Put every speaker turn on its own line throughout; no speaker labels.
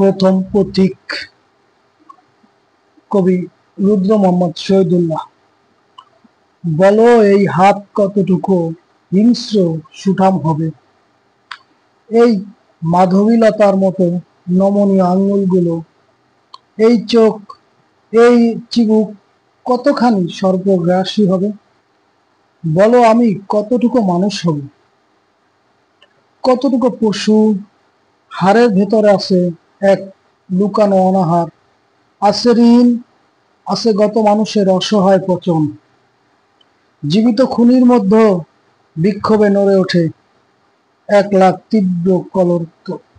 প্রথম পথিক কবি রুদ্র মোহাম্মদ শহীদুল্লাহ। বলো এই হাত কতটুকু হিংস্র সুঠাম হবে, এই মাধবীলতার মতো নমনীয় আঙ্গুলগুলো, এই চোখ, এই চিবুক কতখানি সর্বগ্রাসী হবে। বলো আমি কতটুকু মানুষ হব, কতটুকু পশু। হাড়ের ভেতরে আছে এক লুকানো অনাহার, আছে ঋণ, আছে গত মানুষের অসহায় পচন। জীবিত খুনির মধ্যে বিক্ষোভে নড়ে ওঠে 1,00,000 তীব্র কলর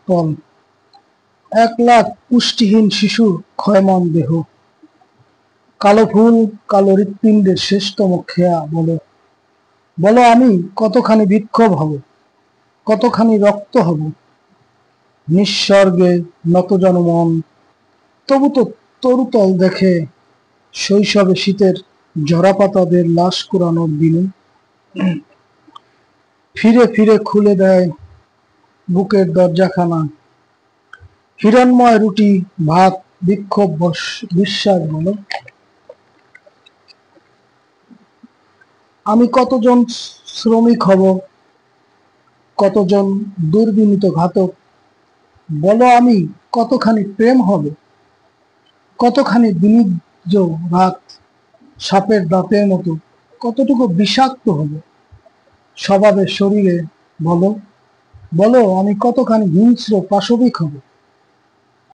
তল, 1,00,000 পুষ্টিহীন শিশুর ক্ষয়মান দেহ। কালো ফুল, কালো হৃৎপিণ্ডের শেষতম খেয়া। বলো বলো আমি কতখানি বিক্ষোভ হব, কতখানি রক্ত হব। নিঃস্বর্গে নতজন মন, তবু তো তরুতল দেখে শৈশবে শীতের জরাপাতাদের লাশ কুড়ানোর দিনে। ফিরে ফিরে খুলে দেয় বুকের দরজাখানা, হিরণময় রুটি ভাত বিক্ষোভ বিশ্বাস। বলো আমি কতজন শ্রমিক হব, কতজন দুর্বিনীত ঘাতক। বলো আমি কতখানি প্রেম হবে, কতখানি বিনিজ রাত সাপের দাঁতের মতো, কতটুকু বিষাক্ত হবে স্বভাবের শরীরে। বলো বলো আমি কতখানি হিংস্র পাশবিক হব।